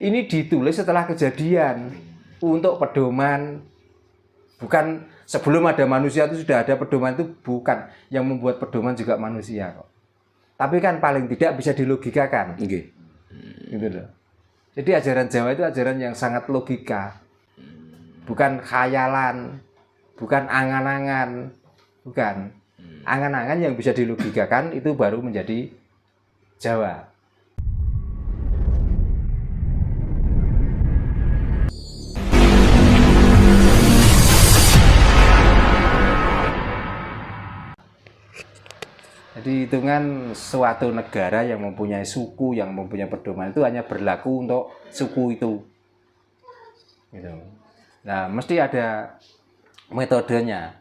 Ini ditulis setelah kejadian untuk pedoman, bukan sebelum ada manusia itu sudah ada pedoman, itu bukan. Yang membuat pedoman juga manusia kok. Tapi kan paling tidak bisa dilogikakan. Gitu loh. Jadi ajaran Jawa itu ajaran yang sangat logika. Bukan khayalan, bukan angan-angan, bukan. Angan-angan yang bisa dilogikakan itu baru menjadi Jawa. Jadi hitungan suatu negara yang mempunyai suku, yang mempunyai pedoman itu hanya berlaku untuk suku itu. Gitu. Nah, mesti ada metodenya.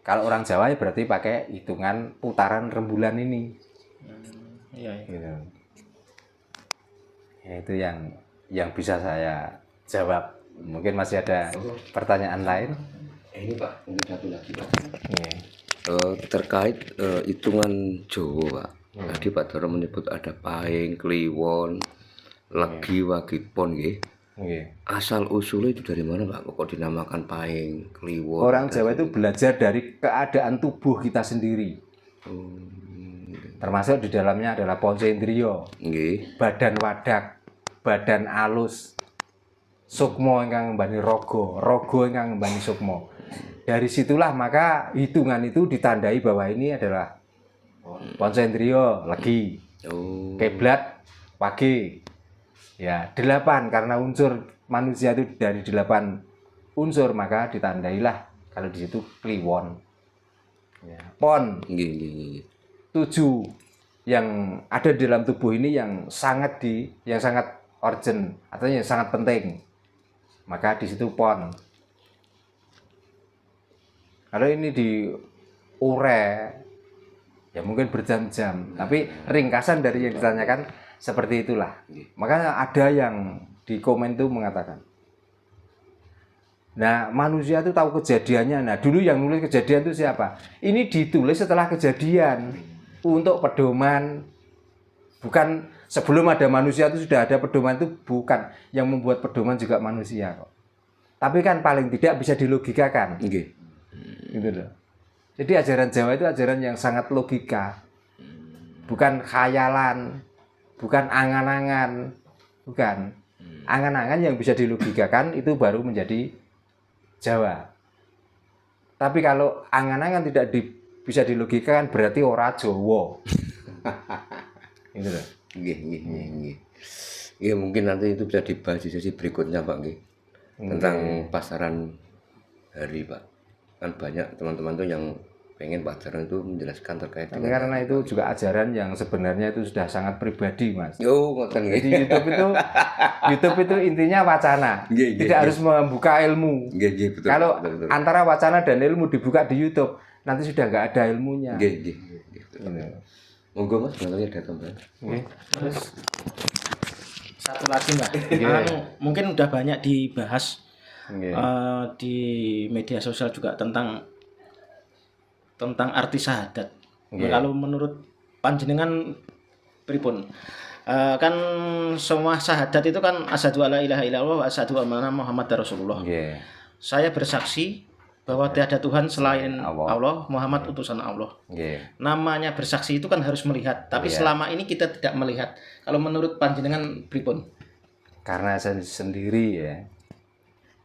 Kalau orang Jawa ya berarti pakai hitungan putaran rembulan ini. Iya. Gitu. Ya, itu yang bisa saya jawab. Mungkin masih ada pertanyaan lain. Ini Pak, mungkin satu lagi Pak. Iya. Terkait hitungan Jawa Pak. Tadi Pak Doro menyebut ada Pahing, Kliwon, Legi, Wagipon nggih. Iya. Asal usulnya itu dari mana Pak? Kok dinamakan Pahing, Kliwon? Orang Jawa itu belajar dari keadaan tubuh kita sendiri. Termasuk di dalamnya adalah ponsendrio, Nggih. badan wadak, badan alus, sukmo ingkang ngembani rogo, rogo ingkang ngembani sukmo. Dari situlah maka hitungan itu ditandai bahwa ini adalah ponsendrio, legi, kiblat, wage. Ya, 8 karena unsur manusia itu dari 8 unsur maka ditandailah kalau di situ kliwon. Ya, pon. Nggih. 7 yang ada di dalam tubuh ini yang sangat urgent atau yang sangat penting. Maka di situ pon. Kalau ini diure ya mungkin berjam-jam, tapi ringkasan dari yang ditanyakan seperti itulah. Makanya ada yang di komen itu mengatakan, nah manusia itu tahu kejadiannya. Nah dulu yang nulis kejadian itu siapa? Ini ditulis setelah kejadian untuk pedoman, bukan sebelum ada manusia itu sudah ada pedoman, itu bukan. Yang membuat pedoman juga manusia kok. Tapi kan paling tidak bisa dilogikakan. Gitu loh. Jadi ajaran Jawa itu ajaran yang sangat logika. Bukan khayalan, bukan angan-angan, bukan. Angan-angan yang bisa dilogikakan itu baru menjadi Jawa. Tapi kalau angan-angan tidak bisa dilogikakan berarti ora Jawa. Gitu loh. Nggih. Ya mungkin nanti itu bisa dibahas di sesi berikutnya Pak nggih. Tentang pasaran hari Pak. Kan banyak teman-teman tuh yang pengen Pak Doro itu menjelaskan terkait dengan karena itu juga ajaran yang sebenarnya itu sudah sangat pribadi Mas. Jadi YouTube itu intinya wacana, tidak harus membuka ilmu. Betul, kalau betul. Antara wacana dan ilmu dibuka di YouTube nanti sudah nggak ada ilmunya. Monggo Mas, nanti ada tambahan. Terus satu lagi Mbak, mungkin udah banyak dibahas di media sosial juga tentang arti syahadat. Kalau menurut panjenengan pripun? Kan semua syahadat itu kan asyhadu alla ilaha illallah wa asyhadu anna Muhammadar Rasulullah. Saya bersaksi bahwa tiada Tuhan selain Allah, Muhammad utusan Allah. Namanya bersaksi itu kan harus melihat, tapi selama ini kita tidak melihat. Kalau menurut panjenengan pripun? Karena saya sendiri ya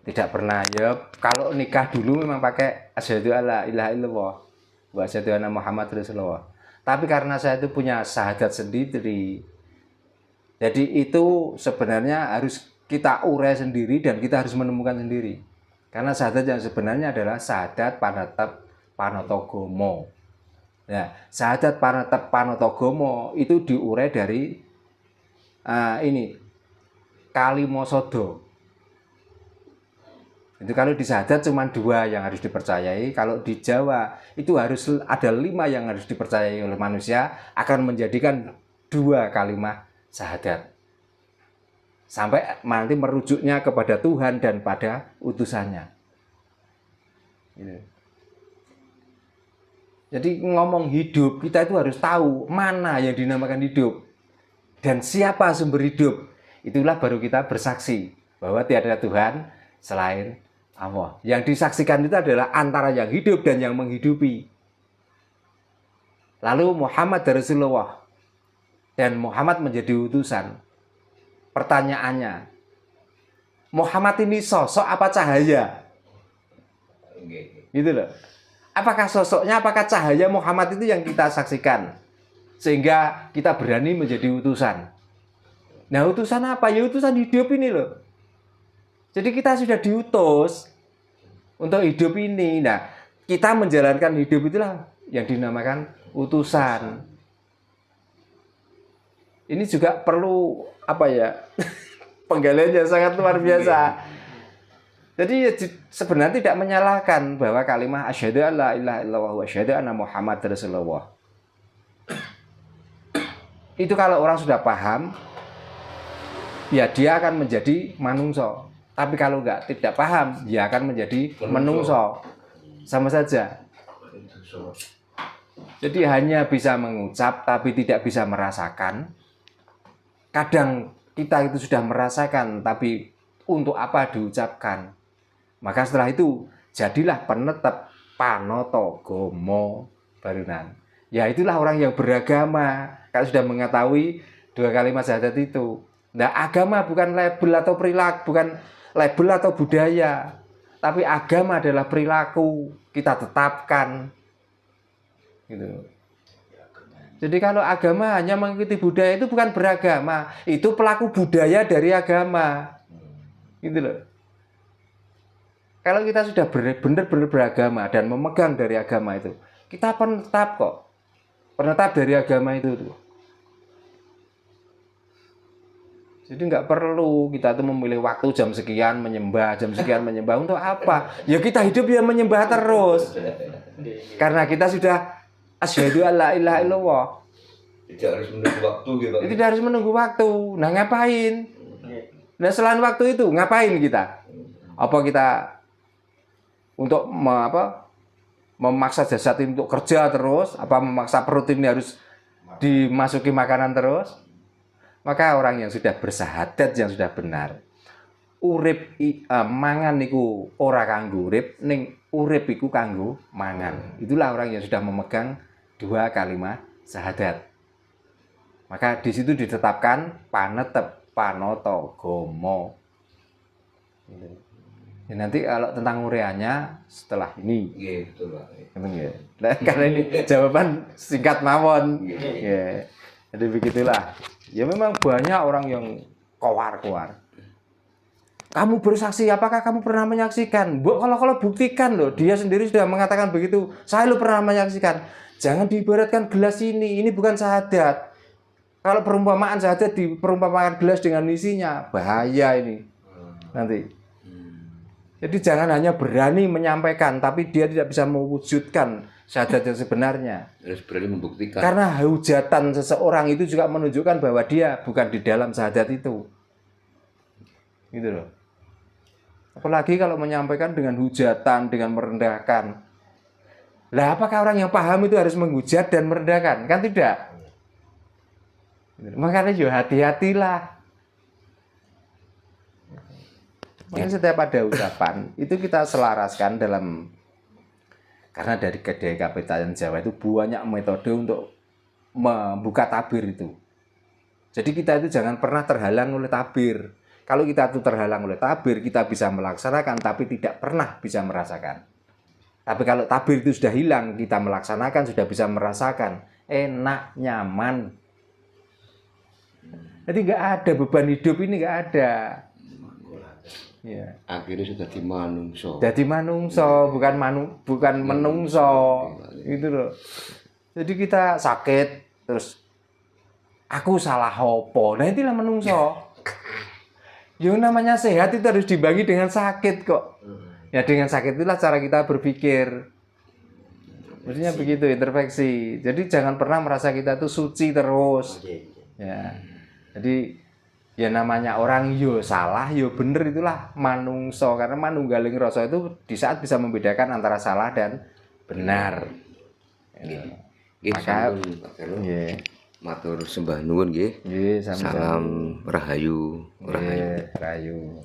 tidak pernah ya. Kalau nikah dulu memang pakai asyhadu alla ilaha illallah wa asyhadu anna Muhammad Rasulullah. Tapi karena saya itu punya syahadat sendiri, jadi itu sebenarnya harus kita urai sendiri dan kita harus menemukan sendiri. Karena syahadat yang sebenarnya adalah syahadat panatep panotogomo. Ya, syahadat panatep panotogomo itu diurai dari ini kalimosodo. Itu kalau di syahadat cuma 2 yang harus dipercayai. Kalau di Jawa itu harus ada 5 yang harus dipercayai oleh manusia, akan menjadikan 2 kalimat syahadat. Sampai nanti merujuknya kepada Tuhan dan pada utusannya. Jadi ngomong hidup, kita itu harus tahu mana yang dinamakan hidup dan siapa sumber hidup. itulah baru kita bersaksi bahwa tiada Tuhan selain Allah. Yang disaksikan itu adalah antara yang hidup dan yang menghidupi. Lalu Muhammad Rasulullah dan Muhammad menjadi utusan. Pertanyaannya, Muhammad ini sosok apa cahaya? Gitu loh. Apakah sosoknya, apakah cahaya Muhammad itu yang kita saksikan sehingga kita berani menjadi utusan? Nah, utusan apa? Ya utusan hidup ini loh. Jadi kita sudah diutus untuk hidup ini. Nah, kita menjalankan hidup itulah yang dinamakan utusan. Ini juga perlu apa ya? Penggalian yang sangat luar biasa. Jadi ya, sebenarnya tidak menyalahkan bahwa kalimat asyhadu alla ilaha illallah wa asyhadu anna Muhammad Rasulullah. Itu kalau orang sudah paham, ya dia akan menjadi manungso. Tapi kalau tidak paham, dia akan menjadi menungso. Sama saja. Jadi hanya bisa mengucap tapi tidak bisa merasakan. Kadang kita itu sudah merasakan tapi untuk apa diucapkan? Maka setelah itu jadilah penetap panoto gomo barunan. Ya itulah orang yang beragama. Kalau sudah mengetahui dua kalimat syahadat itu. Nah, agama bukan label atau perilaku, bukan label atau budaya. Tapi agama adalah perilaku, kita tetapkan. Gitu. Jadi kalau agama hanya mengikuti budaya itu bukan beragama, itu pelaku budaya dari agama. Gitu loh. Kalau kita sudah benar-benar beragama dan memegang dari agama itu, kita penetap kok. Penetap dari agama itu tuh. Jadi nggak perlu kita tuh memilih waktu jam sekian menyembah, jam sekian menyembah untuk apa? Ya kita hidup ya menyembah terus. Karena kita sudah asyhadu alla ilaha illallah. Tidak harus menunggu waktu gitu. Tidak harus menunggu waktu. Nah, ngapain? Nah, selain waktu itu ngapain kita? Apa kita untuk memaksa jasad ini untuk kerja terus? Apa memaksa perut ini harus dimasuki makanan terus? Maka orang yang sudah bersahadat, yang sudah benar, urip mangan niku ora kanggo urip, ning urip iku kanggo mangan. Itulah orang yang sudah memegang dua kalimat syahadat. Maka di situ ditetapkan panetep panoto gomo. Ya, nanti kalau tentang ureannya setelah ini. Iya, betul Pak. Nah, karena ini jawaban singkat mawon. Ya. Jadi begitulah. Ya memang banyak orang yang kowar-kowar. Kamu bersaksi, apakah kamu pernah menyaksikan? Kalau buktikan loh, dia sendiri sudah mengatakan begitu. Saya lo pernah menyaksikan. Jangan diibaratkan gelas ini bukan syahadat. Kalau perumpamaan syahadat diperumpamakan gelas dengan isinya, bahaya ini nanti. Jadi jangan hanya berani menyampaikan, tapi dia tidak bisa mewujudkan syahadat yang sebenarnya. Harus berani membuktikan. Karena hujatan seseorang itu juga menunjukkan bahwa dia bukan di dalam syahadat itu. Gitu loh. Apalagi kalau menyampaikan dengan hujatan, dengan merendahkan. Lah apakah orang yang paham itu harus menghujat dan merendahkan? Kan tidak. Makanya ya hati-hatilah. Makanya setiap ada ucapan itu kita selaraskan dalam, karena dari kedekapitanan Jawa itu banyak metode untuk membuka tabir itu. Jadi kita itu jangan pernah terhalang oleh tabir. Kalau kita itu terhalang oleh tabir, kita bisa melaksanakan tapi tidak pernah bisa merasakan. Tapi kalau tabir itu sudah hilang, kita melaksanakan sudah bisa merasakan enak, nyaman. Jadi nggak ada beban hidup ini, nggak ada. Ya. Akhirnya sudah di manungso. Jadi manungso, bukan menungso. Gitu loh. Jadi kita sakit terus aku salah opo. Nah itulah menungso. Yang namanya sehat itu harus dibagi dengan sakit kok. Ya dengan sakit itulah cara kita berpikir. Maksudnya begitu, introspeksi. Jadi jangan pernah merasa kita tuh suci terus. Ya. Jadi ya namanya orang yo salah yo bener, itulah manungso, karena manunggaling rasa itu di saat bisa membedakan antara salah dan benar. Maka Matur sembah nuwun nggih. Nggih, sami-sami. Salam rahayu. Nggih, rahayu.